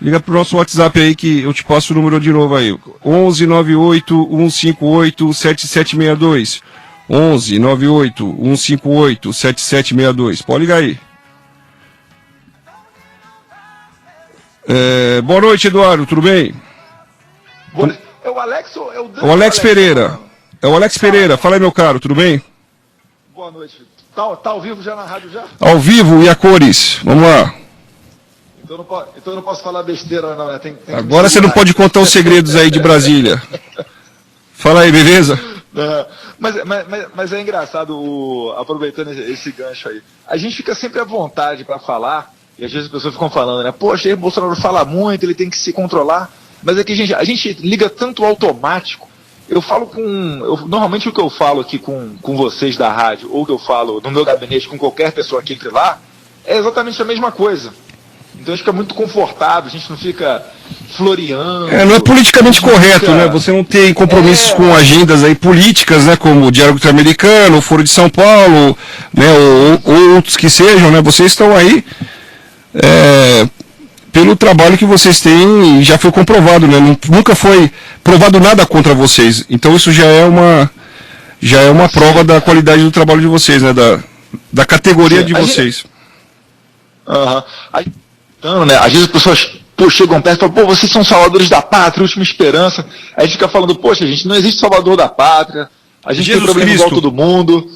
Liga pro nosso WhatsApp aí que eu te passo o número de novo aí. 11 98 158 7762. 11 98 158 7762. Pode ligar aí. Boa noite, Eduardo, tudo bem? É o Alex ou é o Dan? O Alex Pereira. É o Alex Pereira. Fala aí, meu caro, tudo bem? Boa noite. Tá ao vivo já na rádio já? Ao vivo e a cores. Vamos lá. Então eu não posso falar besteira não, né? Tem Agora você não pode contar os segredos aí de Brasília. Fala aí, beleza? Mas é engraçado, aproveitando esse gancho aí. A gente fica sempre à vontade para falar, e às vezes as pessoas ficam falando, né? Poxa, o Bolsonaro fala muito, ele tem que se controlar. Mas é que a gente liga tanto automático. Normalmente o que eu falo aqui com vocês da rádio, ou o que eu falo no meu gabinete com qualquer pessoa que entre lá, é exatamente a mesma coisa. Então a gente fica muito confortável, a gente não fica floreando. Não é politicamente correto, né? Você não tem compromissos com agendas aí políticas, né? Como o Diário Interamericano, o Foro de São Paulo, né? Ou outros que sejam, né? Vocês estão aí pelo trabalho que vocês têm e já foi comprovado, né? Nunca foi provado nada contra vocês. Então isso já é uma prova da qualidade do trabalho de vocês, né? Da categoria de vocês. Então, né? Às vezes as pessoas chegam perto e falam, vocês são salvadores da pátria, última esperança. Aí a gente fica falando, poxa, gente, não existe salvador da pátria, a gente tem problema igual todo mundo.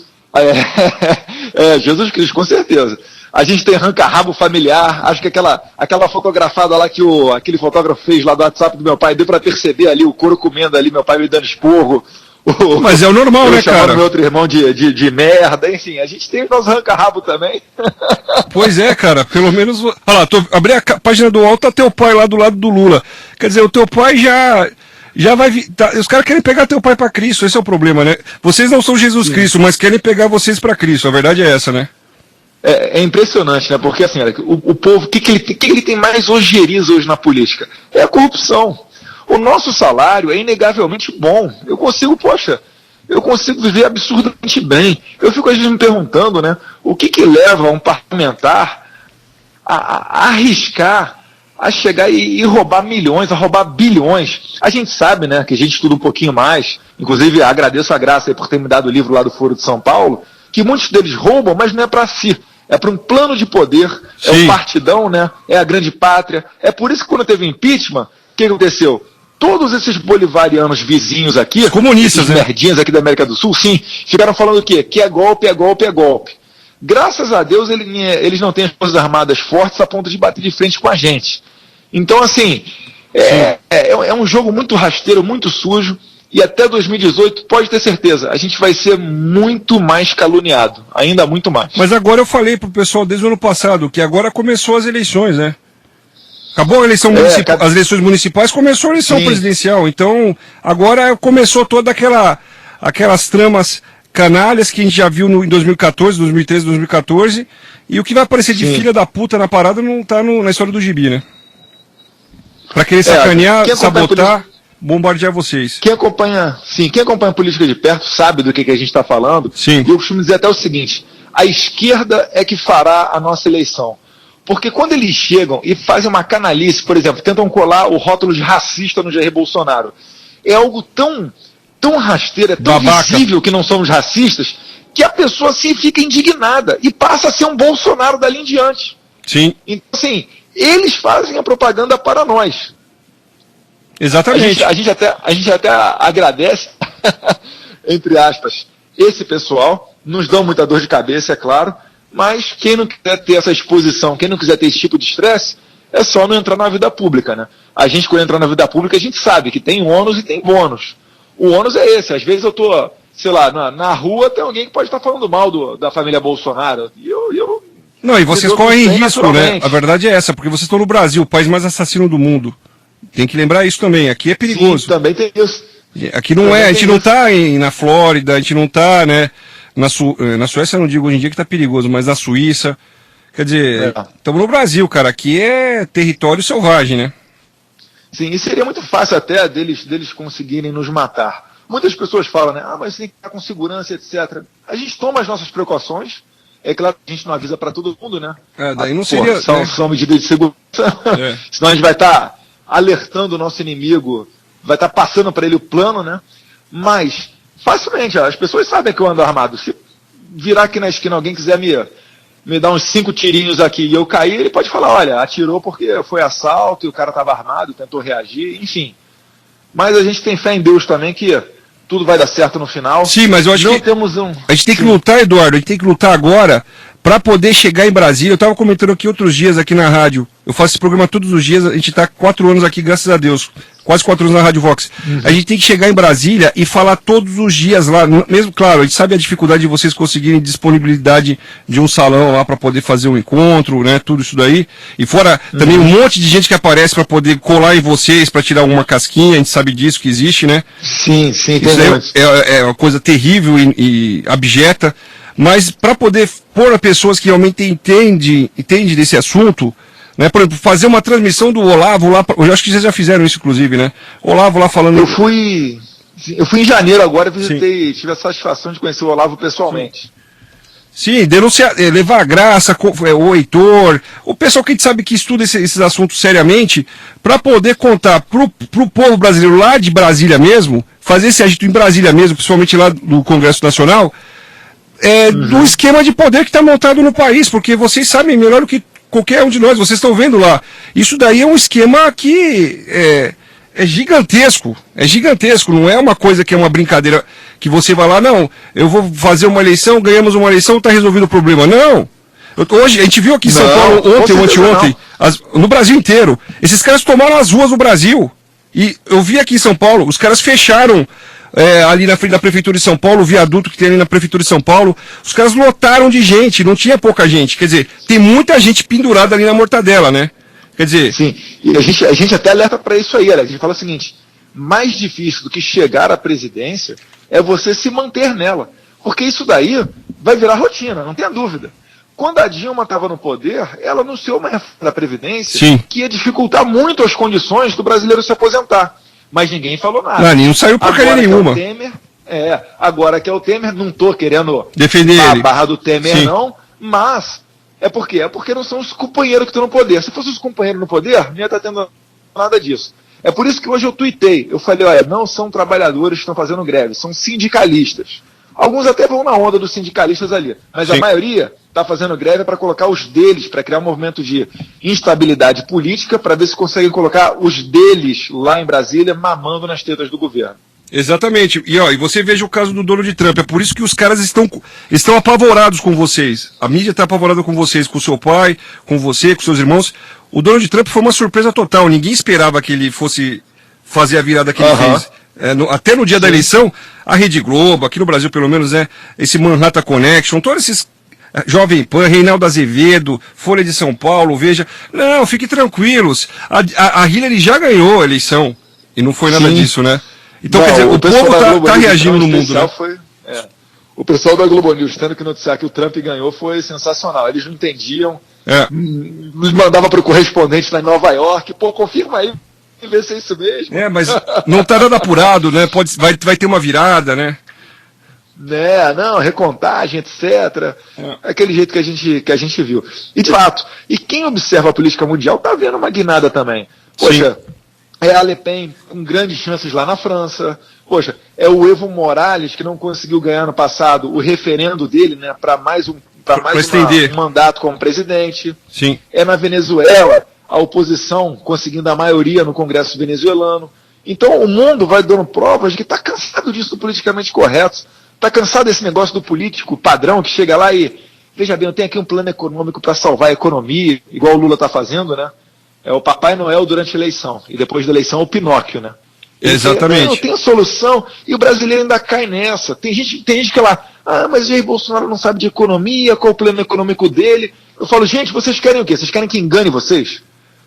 Jesus Cristo, com certeza. A gente tem arranca-rabo familiar, acho que aquela fotografada lá que aquele fotógrafo fez lá do WhatsApp do meu pai, deu pra perceber ali o couro comendo ali, meu pai me dando esporro. Mas é o normal, né, cara? Meu outro irmão de merda, enfim, a gente tem os nossos arranca-rabo também. Pois é, cara, pelo menos... Olha lá, abri a página do UOL, tá teu pai lá do lado do Lula. Quer dizer, o teu pai já vai... os caras querem pegar teu pai pra Cristo, esse é o problema, né? Vocês não são Jesus Cristo, mas querem pegar vocês pra Cristo, a verdade é essa, né? É impressionante, né? Porque assim, o povo, o que ele tem mais ojeriza hoje na política? É a corrupção. O nosso salário é inegavelmente bom. Eu consigo viver absurdamente bem. Eu fico às vezes me perguntando, né? O que leva um parlamentar a arriscar, a chegar e roubar milhões, a roubar bilhões? A gente sabe, né? Que a gente estuda um pouquinho mais. Inclusive, agradeço a Graça aí por ter me dado o livro lá do Foro de São Paulo, que muitos deles roubam, mas não é para si. É para um plano de poder, é o partidão, né? É a grande pátria. É por isso que quando teve impeachment, o que aconteceu? Todos esses bolivarianos vizinhos aqui, os comunistas, esses merdinhas aqui da América do Sul, sim, ficaram falando o quê? Que é golpe, é golpe, é golpe. Graças a Deus eles não têm as forças armadas fortes a ponto de bater de frente com a gente. Então, assim, é um jogo muito rasteiro, muito sujo. E até 2018, pode ter certeza, a gente vai ser muito mais caluniado, ainda muito mais. Mas agora eu falei pro pessoal desde o ano passado, que agora começou as eleições, né? Acabou a eleição municipal, as eleições municipais, começou a eleição presidencial, então agora começou toda aquelas tramas canalhas que a gente já viu em 2014, 2013, 2014, e o que vai aparecer de filha da puta na parada não tá na história do gibi, né? Pra querer sacanear, sabotar... bombardear vocês. Quem acompanha a política de perto sabe do que a gente está falando. Sim. E eu costumo dizer até o seguinte: a esquerda é que fará a nossa eleição. Porque quando eles chegam e fazem uma canalice, por exemplo, tentam colar o rótulo de racista no Jair Bolsonaro, é algo tão rasteiro, é tão visível que não somos racistas, que a pessoa assim fica indignada e passa a ser um Bolsonaro dali em diante. Sim. Então, assim, eles fazem a propaganda para nós. Exatamente. A gente até agradece, entre aspas, esse pessoal, nos dão muita dor de cabeça, é claro, mas quem não quiser ter essa exposição, quem não quiser ter esse tipo de estresse, é só não entrar na vida pública, né? A gente, quando entra na vida pública, a gente sabe que tem ônus e tem bônus. O ônus é esse, às vezes eu tô, sei lá, na rua tem alguém que pode estar falando mal da família Bolsonaro, e eu não, e vocês correm risco, né? A verdade é essa, porque vocês estão no Brasil, o país mais assassino do mundo. Tem que lembrar isso também, aqui é perigoso. Sim, também tem isso. Aqui não a gente não está na Flórida, a gente não está, né, na Suécia, não digo hoje em dia que está perigoso, mas na Suíça. Quer dizer, estamos no Brasil, cara, aqui é território selvagem, né? Sim, e seria muito fácil até deles conseguirem nos matar. Muitas pessoas falam, né, mas tem que estar com segurança, etc. A gente toma as nossas precauções, É claro que a gente não avisa para todo mundo, né? Daí não seria... São medidas de segurança. Senão a gente vai estar alertando o nosso inimigo, vai estar passando para ele o plano, né? Mas, facilmente, as pessoas sabem que eu ando armado. Se virar aqui na esquina, alguém quiser me dar uns 5 tirinhos aqui e eu cair, ele pode falar, olha, atirou porque foi assalto e o cara estava armado, tentou reagir, enfim. Mas a gente tem fé em Deus também que tudo vai dar certo no final. Sim, mas eu acho que a gente tem que lutar, Eduardo, a gente tem que lutar agora para poder chegar em Brasília. Eu estava comentando aqui outros dias aqui na rádio, eu faço esse programa todos os dias, a gente está 4 anos aqui, graças a Deus, quase 4 anos na Rádio Vox. A gente tem que chegar em Brasília e falar todos os dias lá, mesmo, claro, a gente sabe a dificuldade de vocês conseguirem disponibilidade de um salão lá para poder fazer um encontro, né, tudo isso daí, e fora também um monte de gente que aparece para poder colar em vocês, para tirar alguma casquinha, a gente sabe disso que existe, né? Sim, isso é uma coisa terrível e abjeta, mas para poder pôr a pessoas que realmente entendem desse assunto, né, por exemplo, fazer uma transmissão do Olavo lá, eu acho que vocês já fizeram isso inclusive, né? Olavo lá falando... Eu fui em janeiro agora, visitei, tive a satisfação de conhecer o Olavo pessoalmente. Sim, denunciar, levar a Graça, o Heitor, o pessoal que a gente sabe que estuda esses assuntos seriamente, para poder contar pro povo brasileiro lá de Brasília mesmo, fazer esse agito em Brasília mesmo, principalmente lá do Congresso Nacional, do esquema de poder que está montado no país, porque vocês sabem melhor do que qualquer um de nós, vocês estão vendo lá. Isso daí é um esquema que é gigantesco, não é uma coisa que é uma brincadeira, que você vai lá, não, eu vou fazer uma eleição, ganhamos uma eleição, está resolvido o problema. Não! Hoje, a gente viu aqui em São Paulo, ontem ou anteontem, no Brasil inteiro, esses caras tomaram as ruas do Brasil. E eu vi aqui em São Paulo, os caras fecharam ali na frente da Prefeitura de São Paulo, o viaduto que tem ali na Prefeitura de São Paulo, os caras lotaram de gente, não tinha pouca gente. Quer dizer, tem muita gente pendurada ali na mortadela, né? Quer dizer... Sim, e a gente até alerta para isso aí, Alex. A gente fala o seguinte, mais difícil do que chegar à presidência é você se manter nela. Porque isso daí vai virar rotina, não tenha dúvida. Quando a Dilma estava no poder, ela anunciou uma reforma da Previdência que ia dificultar muito as condições do brasileiro se aposentar. Mas ninguém falou nada. Não saiu porcaria nenhuma. Agora que é o Temer, não estou querendo defender a barra do Temer, não, mas é por quê? É porque não são os companheiros que estão no poder. Se fossem os companheiros no poder, não ia estar tendo nada disso. É por isso que hoje eu tuitei. Eu falei, olha, não são trabalhadores que estão fazendo greve, são sindicalistas. Alguns até vão na onda dos sindicalistas ali, mas a maioria está fazendo greve para colocar os deles, para criar um movimento de instabilidade política, para ver se conseguem colocar os deles lá em Brasília, mamando nas tetas do governo. Exatamente. E você veja o caso do Donald Trump. É por isso que os caras estão apavorados com vocês. A mídia está apavorada com vocês, com o seu pai, com você, com seus irmãos. O Donald Trump foi uma surpresa total. Ninguém esperava que ele fosse fazer a virada que ele fez. Até no dia da eleição, a Rede Globo, aqui no Brasil pelo menos, esse Manhattan Connection, todos esses Jovem Pan, Reinaldo Azevedo, Folha de São Paulo, Veja. Não, fiquem tranquilos. A Hillary já ganhou a eleição. E não foi nada disso, né? Então, quer dizer, o povo tá reagindo no mundo, né? O pessoal da Globo News, tendo que noticiar que o Trump ganhou, foi sensacional. Eles não entendiam. Nos mandava para o correspondente lá em Nova York. Pô, confirma aí, ver se é isso mesmo. Mas não tá nada apurado, né? Vai ter uma virada, né? Não, recontagem, etc. Aquele jeito que a gente viu. E de fato, e quem observa a política mundial tá vendo uma guinada também. Poxa, é a Le Pen com grandes chances lá na França. Poxa, é o Evo Morales que não conseguiu ganhar no passado o referendo dele, né, para mais um mandato como presidente. Sim. É na Venezuela a oposição conseguindo a maioria no Congresso venezuelano. Então o mundo vai dando provas de que está cansado disso do politicamente correto. Está cansado desse negócio do político padrão que chega lá e, veja bem, eu tenho aqui um plano econômico para salvar a economia, igual o Lula está fazendo, né? É o Papai Noel durante a eleição, e depois da eleição o Pinóquio, né? Exatamente. Não tem a solução, e o brasileiro ainda cai nessa. Tem gente que lá, mas o Jair Bolsonaro não sabe de economia, qual o plano econômico dele. Eu falo, gente, vocês querem o quê? Vocês querem que engane vocês?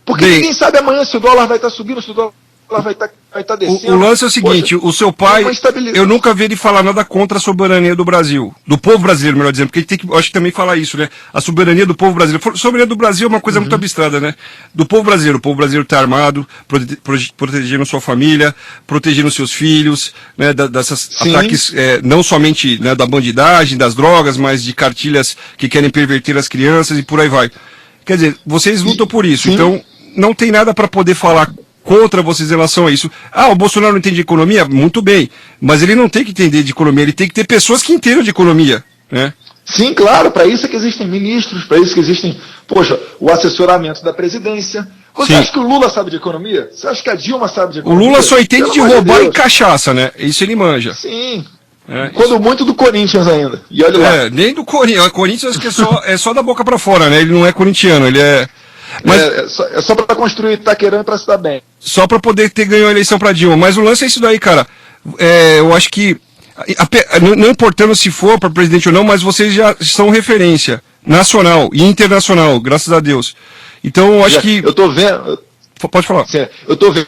Porque ninguém sabe amanhã se o dólar vai estar subindo, se o dólar ela vai estar descendo. O lance é o seguinte, o seu pai, eu nunca vi ele falar nada contra a soberania do Brasil, do povo brasileiro, melhor dizendo, porque ele tem que, acho que também falar isso, né? A soberania do povo brasileiro. Soberania do Brasil é uma coisa muito abstrata, né? Do povo brasileiro. O povo brasileiro está armado, protegendo sua família, protegendo seus filhos, né? Dessas ataques, não somente, né, da bandidagem, das drogas, mas de cartilhas que querem perverter as crianças e por aí vai. Quer dizer, vocês lutam por isso, então não tem nada para poder falar contra vocês em relação a isso. O Bolsonaro não entende de economia? Muito bem, mas ele não tem que entender de economia, ele tem que ter pessoas que entendam de economia, né? Sim, claro, para isso é que existem ministros, para isso que existem, o assessoramento da presidência. Você acha que o Lula sabe de economia? Você acha que a Dilma sabe de economia? O Lula só entende de roubar e cachaça, né? Isso ele manja. Sim. Quando muito do Corinthians ainda. E olha lá. Nem do Corinthians. O Corinthians acho que é só da boca para fora, né? Ele não é corintiano, ele é... Mas é só para construir Itaquerã e para se dar bem. Só para poder ter ganho a eleição para Dilma. Mas o lance é isso daí, cara. Eu acho que, não importando se for para presidente ou não, mas vocês já são referência nacional e internacional, graças a Deus. Então eu acho que... Eu tô vendo... Pode falar. Eu tô vendo...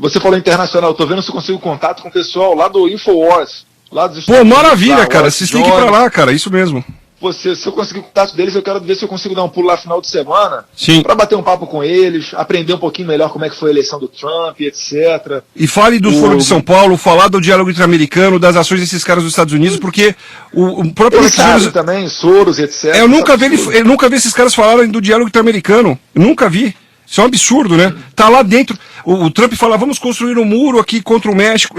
Você falou internacional, eu tô vendo se eu consigo contato com o pessoal lá do Infowars. Lá dos Estados Unidos, maravilha, cara. Vocês têm que ir para lá, cara. Isso mesmo. Se eu conseguir contato deles, eu quero ver se eu consigo dar um pulo lá no final de semana. Sim. Para bater um papo com eles, aprender um pouquinho melhor como é que foi a eleição do Trump, etc. E fale do Foro de São Paulo, falar do diálogo interamericano, das ações desses caras dos Estados Unidos, porque o próprio Alex Jones também, Soros, etc. Eu nunca vi esses caras falarem do diálogo interamericano. Eu nunca vi. Isso é um absurdo, né? Tá lá dentro. O Trump fala, vamos construir um muro aqui contra o México,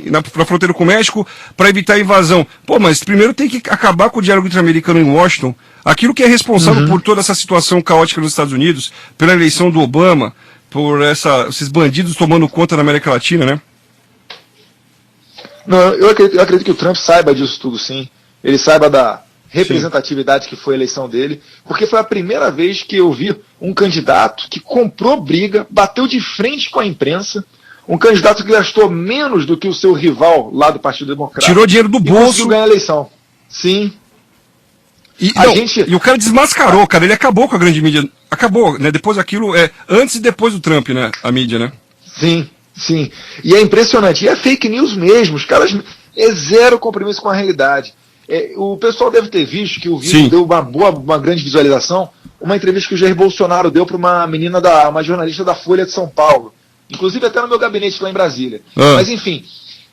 na fronteira com o México, para evitar a invasão. Pô, mas primeiro tem que acabar com o diálogo interamericano em Washington. Aquilo que é responsável por toda essa situação caótica nos Estados Unidos, pela eleição do Obama, por esses bandidos tomando conta da América Latina, né? Não, eu acredito que o Trump saiba disso tudo, sim. Ele saiba da representatividade que foi a eleição dele, porque foi a primeira vez que eu vi um candidato que comprou briga, bateu de frente com a imprensa, um candidato que gastou menos do que o seu rival lá do Partido Democrata. Tirou dinheiro do bolso. Conseguiu ganhar a eleição. Sim. E o cara desmascarou, cara, ele acabou com a grande mídia. Acabou, né? Depois daquilo, antes e depois do Trump, né? A mídia, né? Sim, sim. E é impressionante. E é fake news mesmo. Os caras é zero compromisso com a realidade. O pessoal deve ter visto que o vídeo deu uma grande visualização, uma entrevista que o Jair Bolsonaro deu para uma menina, uma jornalista da Folha de São Paulo, inclusive até no meu gabinete lá em Brasília. Mas enfim,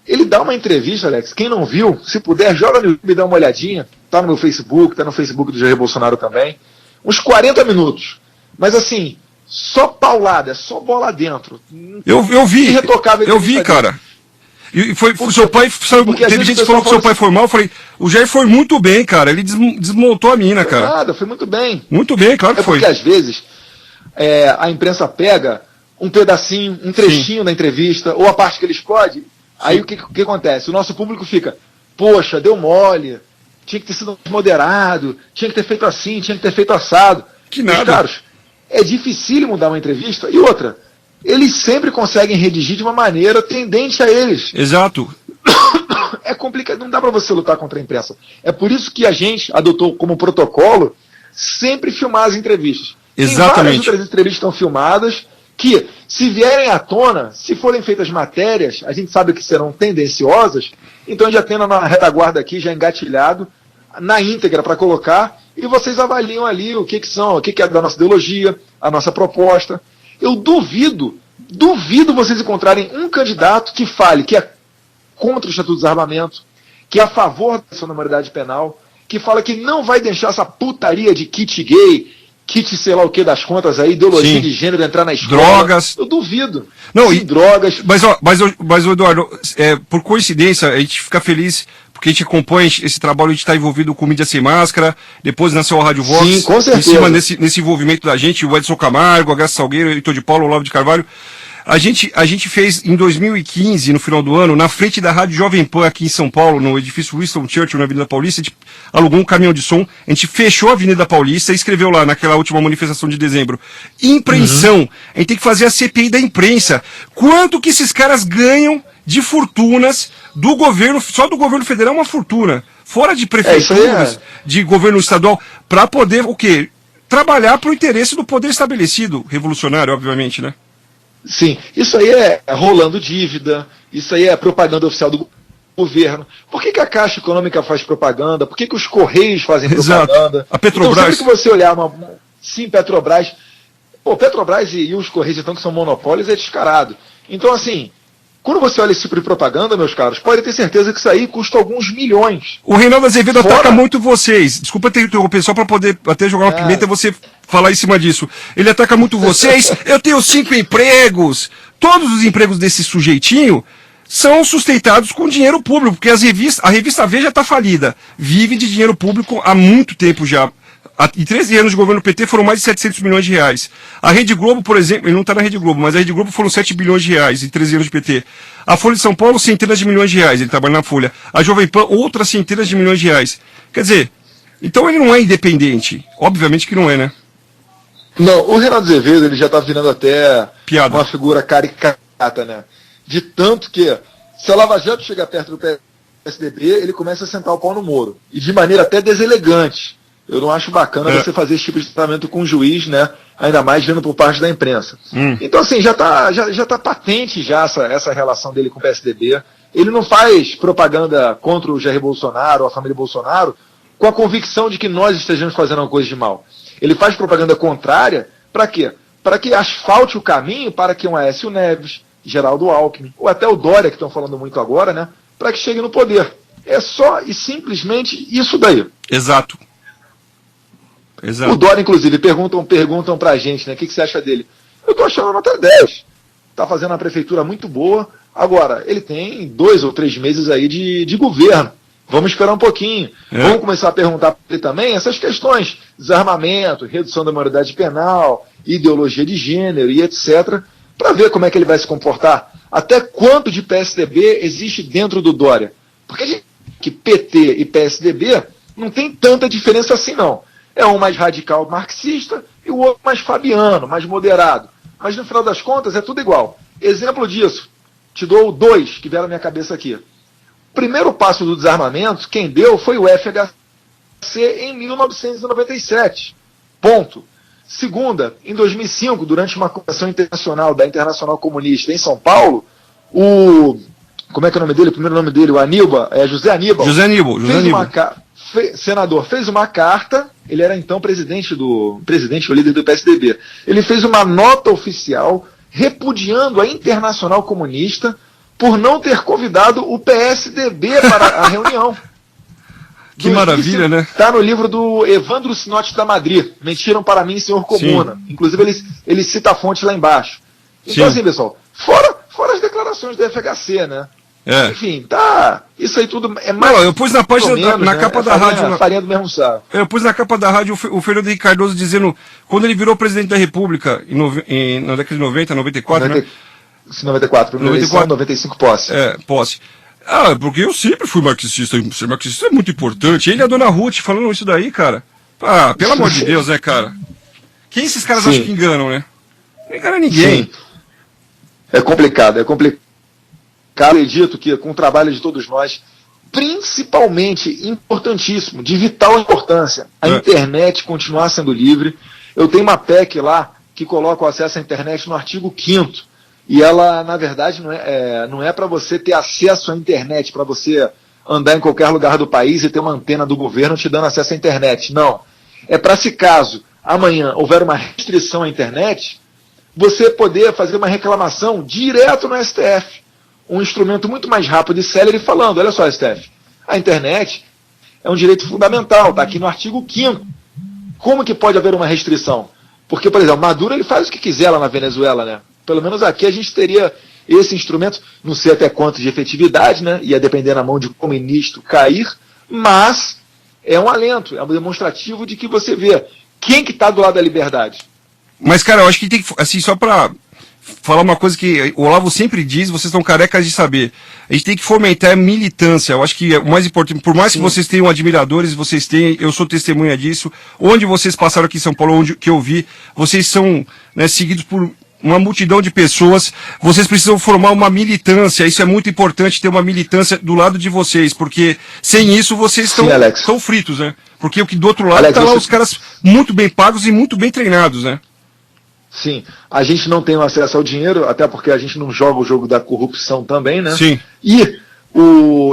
ele dá uma entrevista, Alex, quem não viu, se puder, joga no YouTube e dá uma olhadinha, tá no meu Facebook, tá no Facebook do Jair Bolsonaro também, uns 40 minutos, mas assim, só paulada, só bola dentro. Eu vi, cara. E o seu pai, teve gente que falou que seu pai foi mal, eu falei, o Jair foi muito bem, cara, ele desmontou a mina, cara. Nada, foi muito bem. Muito bem, claro que foi. Porque às vezes a imprensa pega um pedacinho, um trechinho da entrevista, ou a parte que ele explode, aí o que acontece? O nosso público fica, poxa, deu mole, tinha que ter sido moderado, tinha que ter feito assim, tinha que ter feito assado. Que nada. Mas, caros, é difícil mudar uma entrevista, e outra, eles sempre conseguem redigir de uma maneira tendente a eles. Exato. É complicado, não dá para você lutar contra a imprensa. É por isso que a gente adotou como protocolo sempre filmar as entrevistas. Exatamente. Várias outras entrevistas estão filmadas que, se vierem à tona, se forem feitas matérias, a gente sabe que serão tendenciosas, então já tem na retaguarda aqui, já engatilhado, na íntegra para colocar, e vocês avaliam ali o que é da nossa ideologia, a nossa proposta. Eu duvido vocês encontrarem um candidato que fale que é contra o Estatuto do Desarmamento, que é a favor da sonoridade penal, que fala que não vai deixar essa putaria de kit gay, kit sei lá o que das contas aí, ideologia de gênero entrar na escola. Drogas. Eu duvido. Não, drogas. Mas, Eduardo, por coincidência, a gente fica feliz porque a gente acompanha esse trabalho, a gente está envolvido com Mídia Sem Máscara, depois nasceu a Rádio Vox. Sim, com certeza. Em cima nesse envolvimento da gente, o Edson Camargo, a Graça Salgueiro, o Heitor de Paulo, o Olavo de Carvalho. A gente fez em 2015, no final do ano, na frente da Rádio Jovem Pan aqui em São Paulo, no edifício Winston Churchill, na Avenida Paulista, a gente alugou um caminhão de som, a gente fechou a Avenida Paulista e escreveu lá naquela última manifestação de dezembro: impreensão, a gente tem que fazer a CPI da imprensa. Quanto que esses caras ganham de fortunas do governo, só do governo federal uma fortuna, fora de prefeituras, de governo estadual, para poder, o quê? Trabalhar para o interesse do poder estabelecido, revolucionário, obviamente, né? Sim, isso aí é rolando dívida, isso aí é propaganda oficial do governo. Por que a Caixa Econômica faz propaganda? Por que os Correios fazem propaganda? A Petrobras. Então, sempre que você olhar Sim, Petrobras. Pô, Petrobras e os Correios, então, que são monopólios, é descarado. Então, assim, quando você olha esse tipo de propaganda, meus caros, pode ter certeza que isso aí custa alguns milhões. O Reinaldo Azevedo ataca muito vocês. Desculpa ter interrompido, só para poder até jogar uma pimenta e você falar em cima disso. Ele ataca muito vocês. Eu tenho 5 empregos. Todos os empregos desse sujeitinho são sustentados com dinheiro público, porque a revista Veja está falida. Vive de dinheiro público há muito tempo já. Em 13 anos de governo PT foram mais de 700 milhões de reais. A Rede Globo, por exemplo, ele não está na Rede Globo, mas a Rede Globo foram 7 bilhões de reais em 13 anos de PT. A Folha de São Paulo, centenas de milhões de reais, ele trabalha na Folha. A Jovem Pan, outras centenas de milhões de reais. Quer dizer, então ele não é independente. Obviamente que não é, né? Não, o Reinaldo Azevedo, ele já está virando até piada, uma figura caricata, né? De tanto que, se a Lava Jato chegar perto do PSDB, ele começa a sentar o pau no Moro. E de maneira até deselegante. Eu não acho bacana você fazer esse tipo de tratamento com o juiz, né? Ainda mais vindo por parte da imprensa. Então, assim, já tá patente já essa relação dele com o PSDB. Ele não faz propaganda contra o Jair Bolsonaro, a família Bolsonaro, com a convicção de que nós estejamos fazendo uma coisa de mal. Ele faz propaganda contrária para quê? Para que asfalte o caminho para que um Aécio Neves, Geraldo Alckmin, ou até o Dória, que estão falando muito agora, né? Para que chegue no poder. É só e simplesmente isso daí. Exato. O Dória, inclusive, perguntam pra gente, né? O que você acha dele? Eu tô achando a nota 10. Tá fazendo uma prefeitura muito boa. Agora, ele tem 2 ou 3 meses aí de governo. Vamos esperar um pouquinho. Vamos começar a perguntar para ele também essas questões. Desarmamento, redução da maioridade penal, ideologia de gênero e etc. Para ver como é que ele vai se comportar. Até quanto de PSDB existe dentro do Dória. Porque a gente que PT e PSDB não tem tanta diferença assim, não. É um mais radical marxista e o outro mais fabiano, mais moderado. Mas no final das contas é tudo igual. Exemplo disso, te dou 2 que vieram à minha cabeça aqui. O primeiro passo do desarmamento, quem deu foi o FHC em 1997. Ponto. Segunda, em 2005, durante uma convenção internacional da Internacional Comunista em São Paulo, como é que é o nome dele? O primeiro nome dele, o Aníbal, José Aníbal. Senador, fez uma carta, ele era então presidente ou líder do PSDB. Ele fez uma nota oficial repudiando a Internacional Comunista por não ter convidado o PSDB para a reunião. Que maravilha, né? Está no livro do Evandro Sinotti da Madrid, Mentiram para mim, Senhor Comuna. Sim. Inclusive ele cita a fonte lá embaixo. Então, assim, pessoal, fora as declarações do FHC, né? Enfim, tá. Isso aí tudo é mais. Não, eu pus na página, menos, na capa da rádio. Farinha do mesmo saco. Eu pus na capa da rádio o Fernando Henrique Cardoso dizendo, quando ele virou presidente da República, na década de 90, 94, né? 94, 95 posse. Posse. Porque eu sempre fui marxista. Ser marxista é muito importante. Ele e a dona Ruth falando isso daí, cara. Pelo amor de Deus, né, cara? Quem esses caras acham que enganam, né? Não engana ninguém. Sim. É complicado. Acredito que com o trabalho de todos nós, principalmente importantíssimo, de vital importância, a internet continuar sendo livre. Eu tenho uma PEC lá que coloca o acesso à internet no artigo 5º. E ela, na verdade, não é para você ter acesso à internet, para você andar em qualquer lugar do país e ter uma antena do governo te dando acesso à internet. Não. É para, se caso amanhã houver uma restrição à internet, você poder fazer uma reclamação direto no STF. Um instrumento muito mais rápido e célere falando, olha só, STF, a internet é um direito fundamental, está aqui no artigo 5º. Como que pode haver uma restrição? Porque, por exemplo, Maduro ele faz o que quiser lá na Venezuela, né? Pelo menos aqui a gente teria esse instrumento, não sei até quanto de efetividade, né? Ia depender na mão de como o ministro cair, mas é um alento, é um demonstrativo de que você vê quem que está do lado da liberdade. Mas, cara, eu acho que tem que, assim, só para falar uma coisa que o Olavo sempre diz, vocês estão carecas de saber. A gente tem que fomentar a militância. Eu acho que é o mais importante. Por mais que vocês tenham admiradores, vocês têm, eu sou testemunha disso. Onde vocês passaram aqui em São Paulo, onde que eu vi, vocês são, né, seguidos por uma multidão de pessoas. Vocês precisam formar uma militância. Isso é muito importante, ter uma militância do lado de vocês, porque sem isso vocês estão fritos, né? Porque o que do outro lado está lá os caras muito bem pagos e muito bem treinados, né? Sim, a gente não tem acesso ao dinheiro, até porque a gente não joga o jogo da corrupção também, né? Sim. E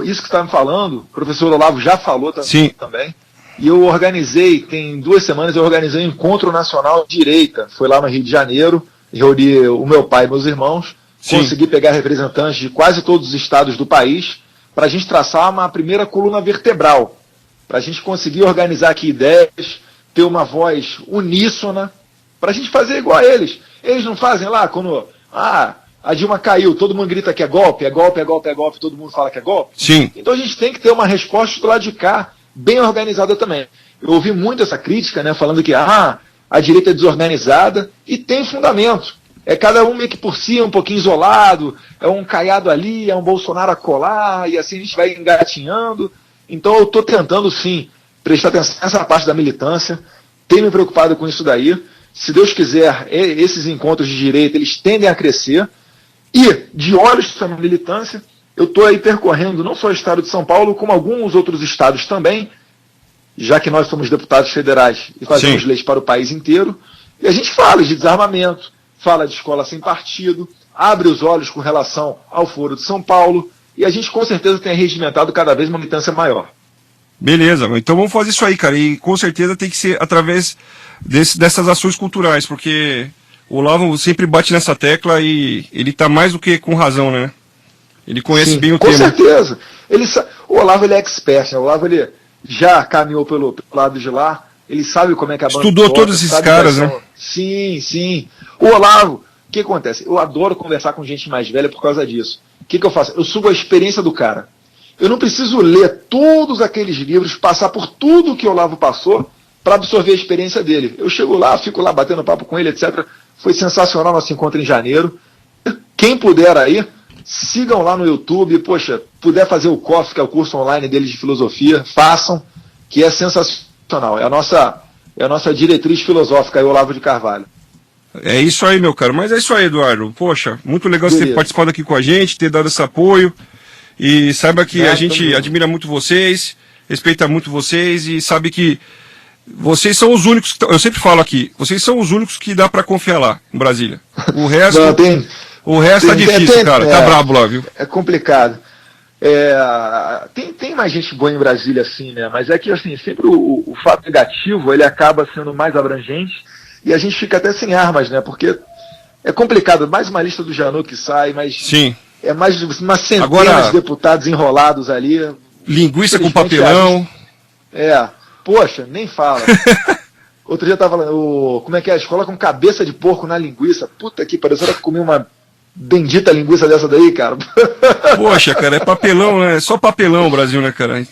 isso que você está me falando, o professor Olavo já falou também. E eu organizei, tem 2 semanas, eu organizei um encontro nacional de direita. Foi lá no Rio de Janeiro, reuni o meu pai e meus irmãos, consegui pegar representantes de quase todos os estados do país, para a gente traçar uma primeira coluna vertebral, para a gente conseguir organizar aqui ideias, ter uma voz uníssona, para a gente fazer igual a eles. Eles não fazem lá quando a Dilma caiu, todo mundo grita que é golpe, é golpe, é golpe, é golpe, todo mundo fala que é golpe. Sim. Então a gente tem que ter uma resposta do lado de cá, bem organizada também. Eu ouvi muito essa crítica, né, falando que a direita é desorganizada, e tem fundamento. É cada um meio que por si, um pouquinho isolado, é um Caiado ali, é um Bolsonaro a colar, e assim a gente vai engatinhando. Então eu estou tentando, sim, prestar atenção nessa parte da militância, tenho me preocupado com isso daí. Se Deus quiser, esses encontros de direita, eles tendem a crescer. E, de olhos sobre a militância, eu estou aí percorrendo não só o estado de São Paulo, como alguns outros estados também, já que nós somos deputados federais e fazemos leis para o país inteiro. E a gente fala de desarmamento, fala de escola sem partido, abre os olhos com relação ao Foro de São Paulo, e a gente com certeza tem regimentado cada vez uma militância maior. Beleza, então vamos fazer isso aí, cara, e com certeza tem que ser através dessas ações culturais, porque o Olavo sempre bate nessa tecla e ele tá mais do que com razão, né? Ele conhece bem o tema. Com certeza. O Olavo, ele é expert, né? O Olavo, ele já caminhou pelo lado de lá, ele sabe como é que a banda estudou todos esses caras, né? Sim, sim. O Olavo, o que acontece? Eu adoro conversar com gente mais velha por causa disso. O que eu faço? Eu subo a experiência do cara. Eu não preciso ler todos aqueles livros, passar por tudo que o Olavo passou para absorver a experiência dele. Eu chego lá, fico lá batendo papo com ele, etc. Foi sensacional nosso encontro em janeiro. Quem puder aí, sigam lá no YouTube. Poxa, puder fazer o COF, que é o curso online deles de filosofia, façam, que é sensacional. É a nossa diretriz filosófica aí, Olavo de Carvalho. É isso aí, meu caro. Mas é isso aí, Eduardo. Poxa, muito legal você ter participado aqui com a gente, ter dado esse apoio. E saiba que a gente admira muito vocês, respeita muito vocês e sabe que vocês são os únicos, eu sempre falo aqui, vocês são os únicos que dá pra confiar lá, em Brasília. O resto, tá difícil, cara, tá brabo lá, viu? É complicado. Tem mais gente boa em Brasília, assim, né? Mas é que, assim, sempre o fato negativo, ele acaba sendo mais abrangente e a gente fica até sem armas, né? Porque é complicado, mais uma lista do Janot que sai, mas... Sim. É mais uma centena de deputados enrolados ali. Linguiça com papelão. Poxa, nem fala. Outro dia eu tava falando, como é que é? A escola com cabeça de porco na linguiça. Puta que pariu, será que eu comi uma bendita linguiça dessa daí, cara? Poxa, cara, é papelão, né? É só papelão o Brasil, né, cara?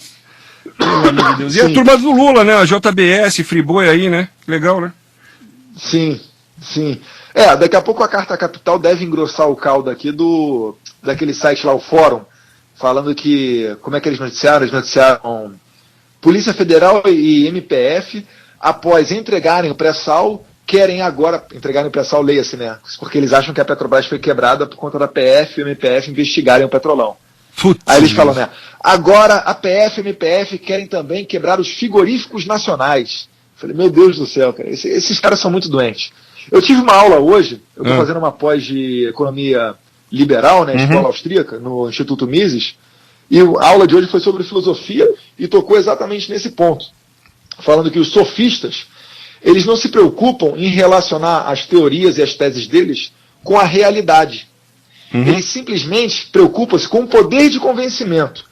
Pelo amor de Deus. E a turma do Lula, né? A JBS, Friboi aí, né? Legal, né? Sim, sim. Daqui a pouco a Carta Capital deve engrossar o caldo aqui daquele site lá, o Fórum, falando que, como é que eles noticiaram? Eles noticiaram Polícia Federal e MPF, após entregarem o pré-sal, querem agora, entregarem o pré-sal, leia-se, né? Porque eles acham que a Petrobras foi quebrada por conta da PF e o MPF investigarem o Petrolão. Aí eles falam, né? Agora a PF e o MPF querem também quebrar os frigoríficos nacionais. Eu falei, meu Deus do céu, cara, esses caras são muito doentes. Eu tive uma aula hoje, eu estou fazendo uma pós de economia liberal, né, escola austríaca, no Instituto Mises, e a aula de hoje foi sobre filosofia e tocou exatamente nesse ponto, falando que os sofistas, eles não se preocupam em relacionar as teorias e as teses deles com a realidade. Eles simplesmente preocupam-se com o poder de convencimento.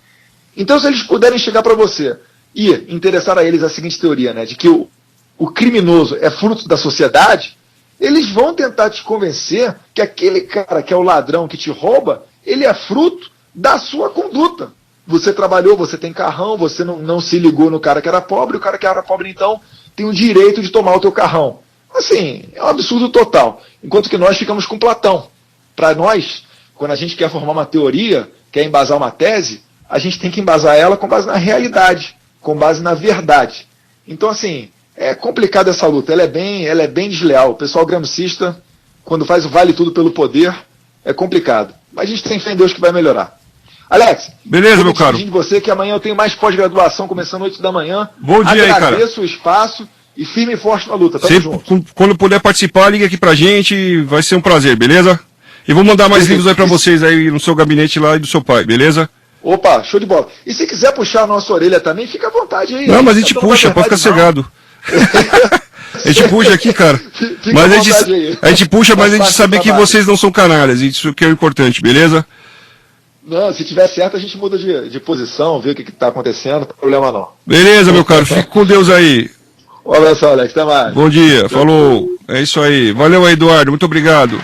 Então, se eles puderem chegar para você e interessar a eles a seguinte teoria, né, de que o criminoso é fruto da sociedade, eles vão tentar te convencer que aquele cara que é o ladrão que te rouba, ele é fruto da sua conduta. Você trabalhou, você tem carrão, você não se ligou no cara que era pobre, o cara que era pobre, então, tem o direito de tomar o teu carrão. Assim, é um absurdo total. Enquanto que nós ficamos com Platão. Para nós, quando a gente quer formar uma teoria, quer embasar uma tese, a gente tem que embasar ela com base na realidade, com base na verdade. Então, assim, é complicada essa luta, ela é bem desleal. O pessoal gramscista, quando faz o vale tudo pelo poder, é complicado. Mas a gente tem fé em Deus que vai melhorar. Alex, beleza, meu caro. De você que amanhã eu tenho mais pós-graduação começando às 8 da manhã. Bom dia aí, cara. Agradeço o espaço e firme e forte na luta. Tamo Sempre, junto. quando puder participar, liga aqui pra gente, vai ser um prazer, beleza? E vou mandar mais livros aí pra vocês aí no seu gabinete lá e do seu pai, beleza? Opa, show de bola. E se quiser puxar a nossa orelha também, fica à vontade aí. Não, mas a gente puxa, pode ficar cegado. A gente puxa aqui, cara. Mas a gente puxa, mas a gente sabe que vocês não são canalhas, isso que é o importante, beleza? Não, se tiver certo, a gente muda de posição, vê o que tá acontecendo, não tem problema não. Beleza, meu caro, fique com Deus aí. Um abraço, Alex, até mais. Bom dia, falou. É isso aí. Valeu aí, Eduardo, muito obrigado.